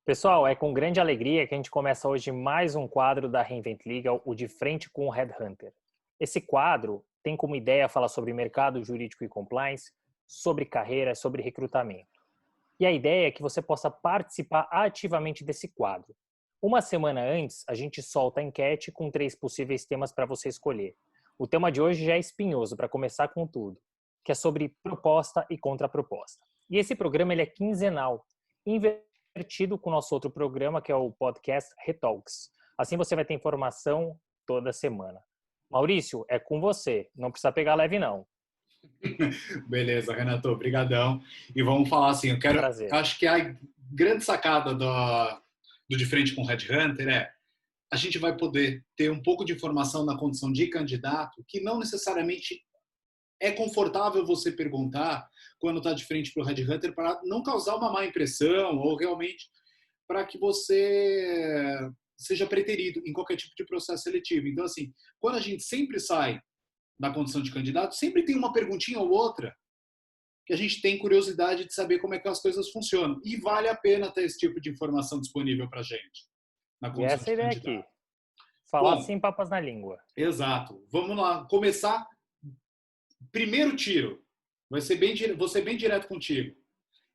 Pessoal, é com grande alegria que a gente começa hoje mais um quadro da Reinvent Legal, o De Frente com o Headhunter. Esse quadro tem como ideia falar sobre mercado jurídico e compliance, sobre carreira, sobre recrutamento. E a ideia é que você possa participar ativamente desse quadro. Uma semana antes, a gente solta a enquete com 3 possíveis temas para você escolher. O tema de hoje já é espinhoso, para começar com tudo, que é sobre proposta e contraproposta. E esse programa ele é quinzenal, invertido com o nosso outro programa, que é o podcast Retalks. Assim você vai ter informação toda semana. Maurício, é com você. Não precisa pegar leve, não. Beleza, Renato, obrigadão. E vamos falar assim, Prazer. acho que a grande sacada do De Frente com o Headhunter é a gente vai poder ter um pouco de informação na condição de candidato que não necessariamente é confortável você perguntar quando está de frente para o Headhunter para não causar uma má impressão ou realmente para que você seja preterido em qualquer tipo de processo seletivo. Então, assim, quando a gente sempre sai da condição de candidato, sempre tem uma perguntinha ou outra que a gente tem curiosidade de saber como é que as coisas funcionam. E vale a pena ter esse tipo de informação disponível para a gente, na E condição essa é de a ideia candidato. aqui. Falar Bom, sem papas na língua. exato. Vamos lá. Começar. Primeiro tiro. Vou ser bem direto contigo.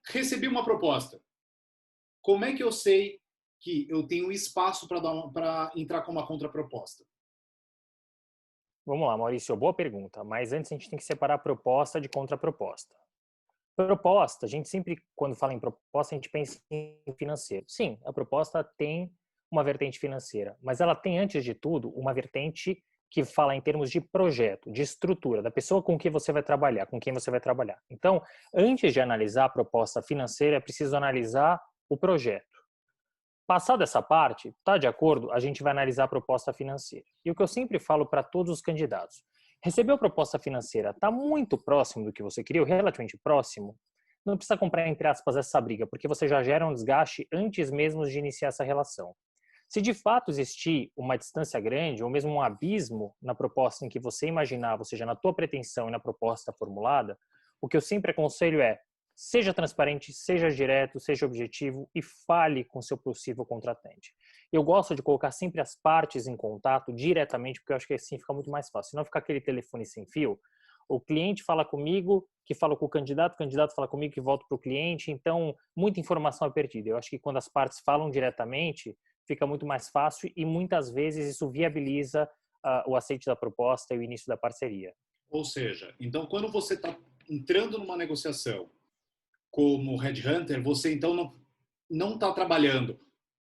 Recebi uma proposta. Como é que eu sei que eu tenho espaço para entrar com uma contraproposta? Vamos lá, Maurício, boa pergunta. Mas antes a gente tem que separar proposta de contraproposta. Proposta, a gente sempre, quando fala em proposta, a gente pensa em financeiro. Sim, a proposta tem uma vertente financeira, mas ela tem, antes de tudo, uma vertente que fala em termos de projeto, de estrutura, da pessoa com quem você vai trabalhar, com quem você vai trabalhar. Então, antes de analisar a proposta financeira, é preciso analisar o projeto. Passada essa parte, está de acordo? A gente vai analisar a proposta financeira. E o que eu sempre falo para todos os candidatos: recebeu a proposta financeira, está muito próximo do que você queria, ou relativamente próximo, não precisa comprar, entre aspas, essa briga, porque você já gera um desgaste antes mesmo de iniciar essa relação. Se de fato existir uma distância grande, ou mesmo um abismo na proposta em que você imaginava, ou seja, na tua pretensão e na proposta formulada, o que eu sempre aconselho é: seja transparente, seja direto, seja objetivo e fale com seu possível contratante. Eu gosto de colocar sempre as partes em contato diretamente, porque eu acho que assim fica muito mais fácil. Se não ficar aquele telefone sem fio, o cliente fala comigo, que fala com o candidato fala comigo, que volta para o cliente, então muita informação é perdida. Eu acho que quando as partes falam diretamente, fica muito mais fácil e muitas vezes isso viabiliza o aceite da proposta e o início da parceria. Ou seja, então quando você está entrando numa negociação como headhunter, você então não está trabalhando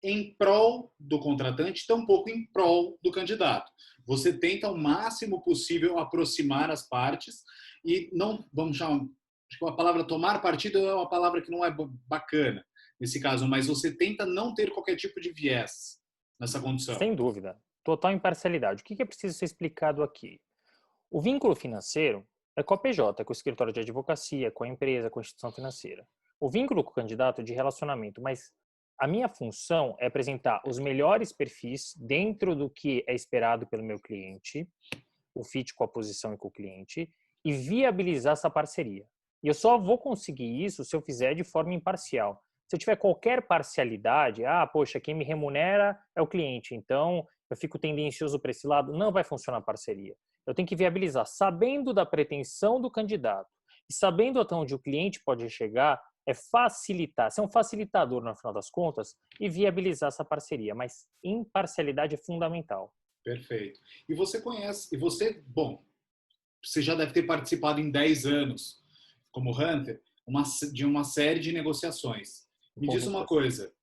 em prol do contratante, tampouco em prol do candidato. Você tenta o máximo possível aproximar as partes e não, vamos chamar, acho que a palavra tomar partido é uma palavra que não é bacana nesse caso, mas você tenta não ter qualquer tipo de viés nessa condição. Sem dúvida. Total imparcialidade. O que é preciso ser explicado aqui? O vínculo financeiro é com a PJ, com o escritório de advocacia, com a empresa, com a instituição financeira. O vínculo com o candidato é de relacionamento, mas a minha função é apresentar os melhores perfis dentro do que é esperado pelo meu cliente, o fit com a posição e com o cliente, e viabilizar essa parceria. E eu só vou conseguir isso se eu fizer de forma imparcial. Se eu tiver qualquer parcialidade, poxa, quem me remunera é o cliente, então eu fico tendencioso para esse lado, não vai funcionar a parceria. Eu tenho que viabilizar, sabendo da pretensão do candidato e sabendo até onde o cliente pode chegar, é facilitar, ser um facilitador no final das contas e viabilizar essa parceria, mas imparcialidade é fundamental. Perfeito. Bom, você já deve ter participado em 10 anos como Hunter de uma série de negociações. Me diz uma Muitas. coisa,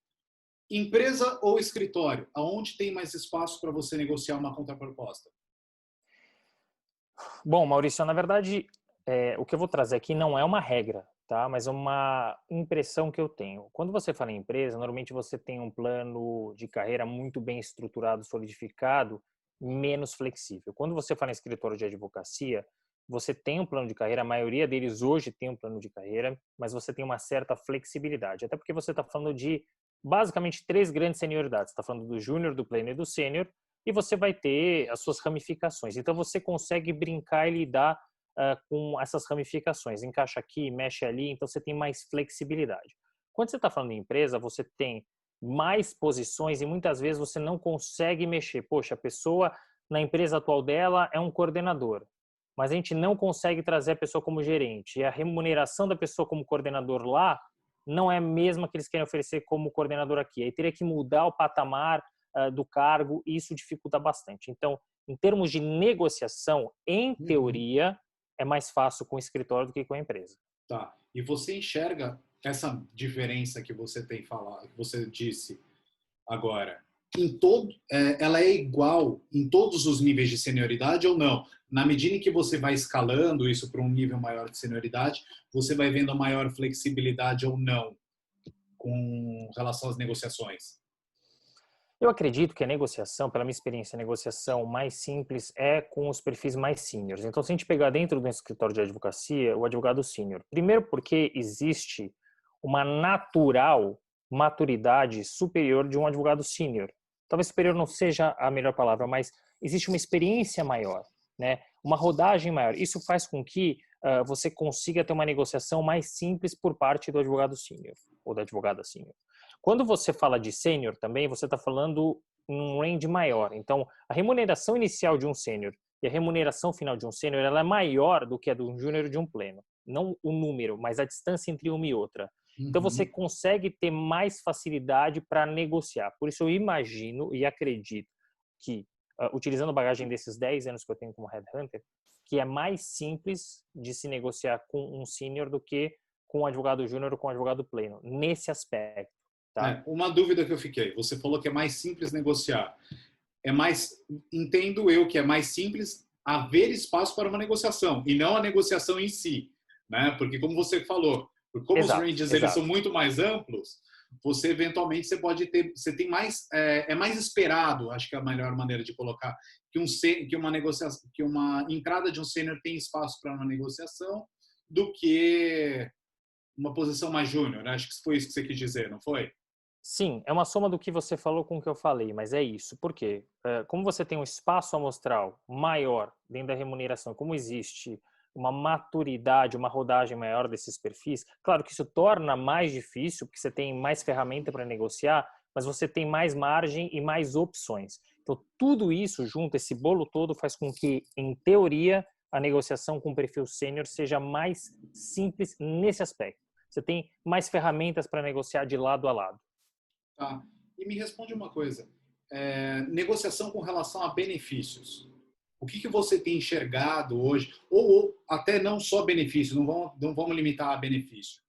empresa ou escritório, aonde tem mais espaço para você negociar uma contraproposta? Bom, Maurício, na verdade, o que eu vou trazer aqui não é uma regra, tá? Mas é uma impressão que eu tenho. Quando você fala em empresa, normalmente você tem um plano de carreira muito bem estruturado, solidificado, menos flexível. Quando você fala em escritório de advocacia, você tem um plano de carreira, a maioria deles hoje tem um plano de carreira, mas você tem uma certa flexibilidade, até porque você está falando de basicamente 3 grandes senioridades. Você está falando do júnior, do pleno e do sênior, e você vai ter as suas ramificações. Então, você consegue brincar e lidar com essas ramificações. Encaixa aqui, mexe ali, então você tem mais flexibilidade. Quando você está falando em empresa, você tem mais posições e muitas vezes você não consegue mexer. Poxa, a pessoa na empresa atual dela é um coordenador, mas a gente não consegue trazer a pessoa como gerente. E a remuneração da pessoa como coordenador lá não é a mesma que eles querem oferecer como coordenador aqui. Aí teria que mudar o patamar do cargo e isso dificulta bastante. Então, em termos de negociação, em Uhum. teoria, é mais fácil com o escritório do que com a empresa. Tá. E você enxerga essa diferença que você tem falado, que você disse agora, ela é igual em todos os níveis de senioridade ou não? Na medida em que você vai escalando isso para um nível maior de senioridade, você vai vendo a maior flexibilidade ou não com relação às negociações? Eu acredito que a negociação, pela minha experiência, a negociação mais simples é com os perfis mais seniors. Então, se a gente pegar dentro do escritório de advocacia, o advogado sênior, primeiro porque existe uma natural maturidade superior de um advogado sênior. Talvez superior não seja a melhor palavra, mas existe uma experiência maior, né? Uma rodagem maior. Isso faz com que você consiga ter uma negociação mais simples por parte do advogado sênior ou da advogada sênior. Quando você fala de sênior também, você está falando em um range maior. Então, a remuneração inicial de um sênior e a remuneração final de um sênior, ela é maior do que a de um júnior e de um pleno. Não o número, mas a distância entre uma e outra. Então, você Uhum. consegue ter mais facilidade para negociar. Por isso, eu imagino e acredito que, utilizando a bagagem desses 10 anos que eu tenho como headhunter, que é mais simples de se negociar com um sênior do que com um advogado júnior ou com um advogado pleno, nesse aspecto. Tá? Uma dúvida que eu fiquei. Você falou que é mais simples negociar. É mais, entendo eu que é mais simples haver espaço para uma negociação e não a negociação em si, né? Porque como você falou, como os Exato, ranges eles são exato. muito mais amplos, você eventualmente você pode ter, você tem mais, é mais esperado, acho que é a melhor maneira de colocar, que uma negociação, que uma entrada de um sênior tem espaço para uma negociação do que uma posição mais júnior. Acho que foi isso que você quis dizer, não foi? Sim, é uma soma do que você falou com o que eu falei, mas é isso. Por quê? Como você tem um espaço amostral maior dentro da remuneração, como existe uma maturidade, uma rodagem maior desses perfis, claro que isso torna mais difícil, porque você tem mais ferramenta para negociar, mas você tem mais margem e mais opções. Então, tudo isso junto, esse bolo todo, faz com que, em teoria, a negociação com o perfil sênior seja mais simples nesse aspecto. Você tem mais ferramentas para negociar de lado a lado. Tá. E me responde uma coisa. Negociação com relação a benefícios. O que você tem enxergado hoje? Ou até não só benefício, não vamos limitar a benefício.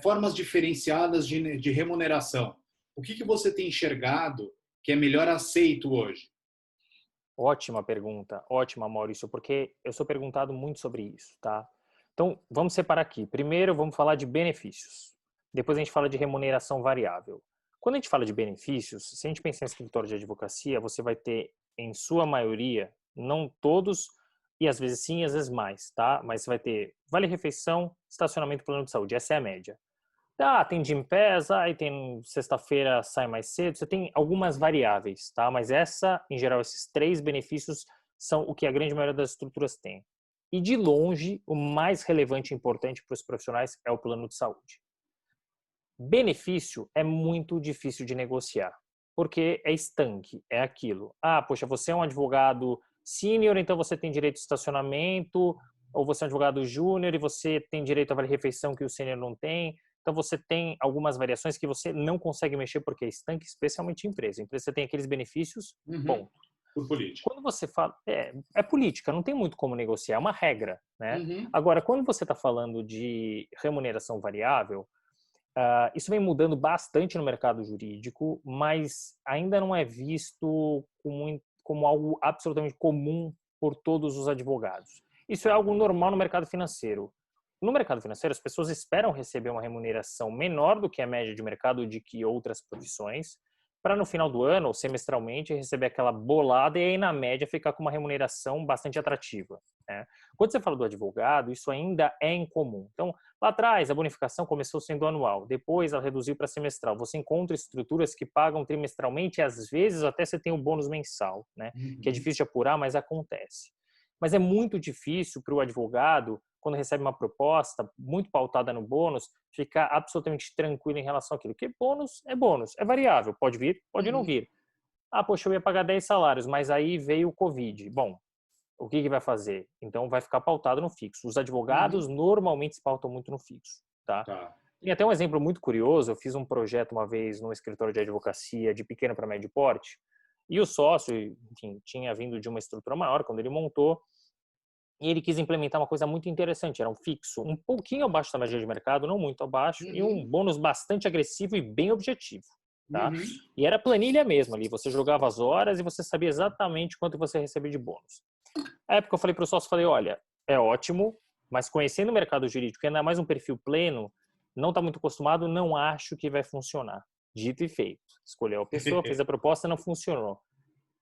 Formas diferenciadas de remuneração. O que você tem enxergado que é melhor aceito hoje? Ótima pergunta, ótima, Maurício, porque eu sou perguntado muito sobre isso, tá? Então, vamos separar aqui. Primeiro, vamos falar de benefícios. Depois a gente fala de remuneração variável. Quando a gente fala de benefícios, se a gente pensar em escritório de advocacia, você vai ter, em sua maioria, não todos, e às vezes sim, às vezes mais, tá? Mas você vai ter vale-refeição, estacionamento e plano de saúde. Essa é a média. Ah, tem Gym Pass, aí tem sexta-feira sai mais cedo, você tem algumas variáveis, tá? Mas essa, em geral, esses três benefícios são o que a grande maioria das estruturas tem. E de longe, o mais relevante e importante para os profissionais é o plano de saúde. Benefício é muito difícil de negociar, porque é estanque, é aquilo. Ah, poxa, você é um advogado sênior, então você tem direito de estacionamento, ou você é um advogado júnior e você tem direito a vale-refeição que o sênior não tem. Então você tem algumas variações que você não consegue mexer porque é estanque, especialmente em empresa. Em empresa você tem aqueles benefícios, Uhum. ponto. Por política. Quando você fala, é política, não tem muito como negociar, é uma regra, né? Uhum. Agora, quando você está falando de remuneração variável, isso vem mudando bastante no mercado jurídico, mas ainda não é visto como algo absolutamente comum por todos os advogados. Isso é algo normal no mercado financeiro. No mercado financeiro, as pessoas esperam receber uma remuneração menor do que a média de mercado de que outras profissões, para no final do ano ou semestralmente receber aquela bolada e aí na média ficar com uma remuneração bastante atrativa, né? Quando você fala do advogado, isso ainda é incomum. Então, lá atrás, a bonificação começou sendo anual, depois ela reduziu para semestral. Você encontra estruturas que pagam trimestralmente e às vezes até você tem um bônus mensal, né? Que é Uhum. difícil de apurar, mas acontece. Mas é muito difícil para o advogado quando recebe uma proposta muito pautada no bônus, ficar absolutamente tranquilo em relação àquilo. Porque bônus, é variável, pode vir, pode não vir. Ah, poxa, eu ia pagar 10 salários, mas aí veio o Covid. Bom, o que vai fazer? Então vai ficar pautado no fixo. Os advogados normalmente se pautam muito no fixo, tá? Tem até um exemplo muito curioso. Eu fiz um projeto uma vez num escritório de advocacia de pequeno para médio porte, e o sócio, enfim, tinha vindo de uma estrutura maior quando ele montou, e ele quis implementar uma coisa muito interessante. Era um fixo um pouquinho abaixo da média de mercado, não muito abaixo, e um bônus bastante agressivo e bem objetivo. Tá? E era planilha mesmo ali, você jogava as horas e você sabia exatamente quanto você recebia de bônus. Na época eu falei para o sócio, falei, olha, é ótimo, mas conhecendo o mercado jurídico, ainda mais um perfil pleno, não está muito acostumado, não acho que vai funcionar. Dito e feito. Escolheu a pessoa, fez a proposta, não funcionou.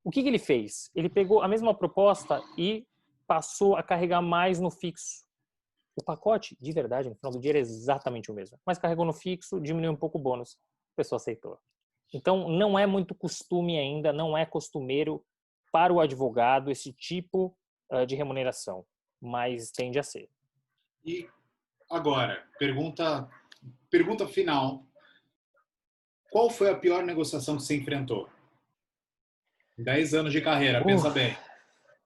O que ele fez? Ele pegou a mesma proposta e passou a carregar mais no fixo. O pacote, de verdade, no final do dia era exatamente o mesmo. Mas carregou no fixo, diminuiu um pouco o bônus. A pessoa aceitou. Então, não é muito costume ainda, não é costumeiro para o advogado esse tipo de remuneração, mas tende a ser. E agora, pergunta final. Qual foi a pior negociação que você enfrentou? 10 anos de carreira, pensa bem.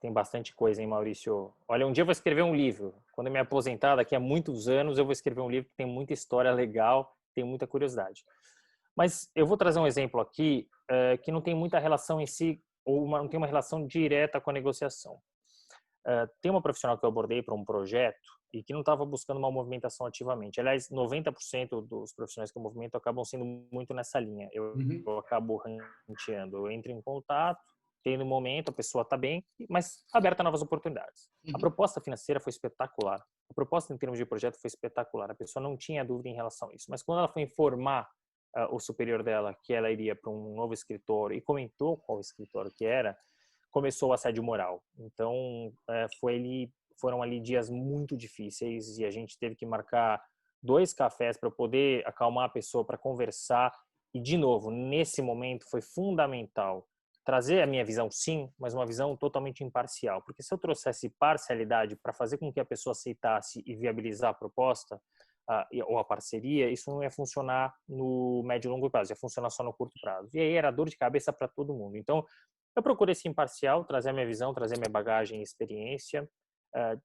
Tem bastante coisa, hein, Maurício? Olha, um dia eu vou escrever um livro. Quando eu me aposentar, daqui a muitos anos, eu vou escrever um livro que tem muita história legal, tem muita curiosidade. Mas eu vou trazer um exemplo aqui que não tem muita relação em si, ou não tem uma relação direta com a negociação. Tem uma profissional que eu abordei para um projeto e que não estava buscando uma movimentação ativamente. Aliás, 90% dos profissionais que eu movimento acabam sendo muito nessa linha. Eu acabo ranteando, eu entro em contato, tem no momento, a pessoa está bem, mas aberta a novas oportunidades. A proposta financeira foi espetacular. A proposta em termos de projeto foi espetacular. A pessoa não tinha dúvida em relação a isso. Mas quando ela foi informar o superior dela que ela iria para um novo escritório e comentou qual escritório que era, começou o assédio moral. Então, foram ali dias muito difíceis e a gente teve que marcar 2 cafés para poder acalmar a pessoa, para conversar. E, de novo, nesse momento foi fundamental trazer a minha visão, sim, mas uma visão totalmente imparcial. Porque se eu trouxesse parcialidade para fazer com que a pessoa aceitasse e viabilizar a proposta, ou a parceria, isso não ia funcionar no médio e longo prazo, ia funcionar só no curto prazo. E aí era dor de cabeça para todo mundo. Então, eu procurei ser imparcial, trazer a minha visão, trazer a minha bagagem e experiência.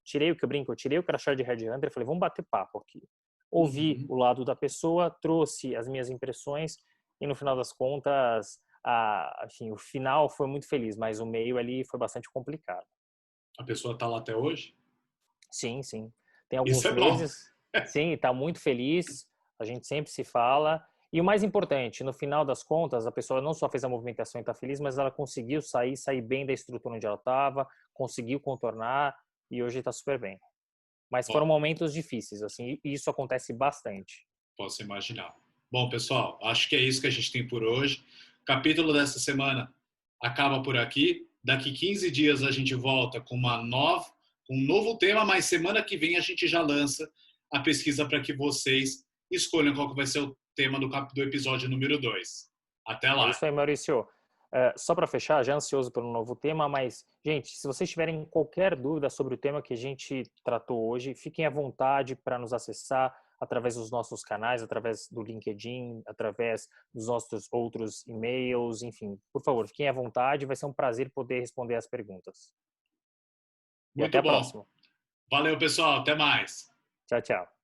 Tirei o que eu brinco, eu tirei o crachá de headhunter e falei, vamos bater papo aqui. Ouvi o lado da pessoa, trouxe as minhas impressões e no final das contas, assim, o final foi muito feliz, mas o meio ali foi bastante complicado. A pessoa está lá até hoje? Sim, sim. Tem alguns Isso é meses. bom. Sim, está muito feliz. A gente sempre se fala. E o mais importante, no final das contas, a pessoa não só fez a movimentação e está feliz, mas ela conseguiu sair bem da estrutura onde ela estava, conseguiu contornar e hoje está super bem. Mas foram momentos difíceis, assim, e isso acontece bastante. Posso imaginar. Bom, pessoal, acho que é isso que a gente tem por hoje. O capítulo dessa semana acaba por aqui. Daqui 15 dias a gente volta com um novo tema, mas semana que vem a gente já lança a pesquisa para que vocês escolham qual que vai ser o tema do episódio número 2. Até lá. É isso aí, Maurício. Só para fechar, já ansioso pelo novo tema, mas, gente, se vocês tiverem qualquer dúvida sobre o tema que a gente tratou hoje, fiquem à vontade para nos acessar através dos nossos canais, através do LinkedIn, através dos nossos outros e-mails, enfim. Por favor, fiquem à vontade, vai ser um prazer poder responder as perguntas. Muito E até a bom. próxima. Valeu, pessoal. Até mais. Tchau, tchau.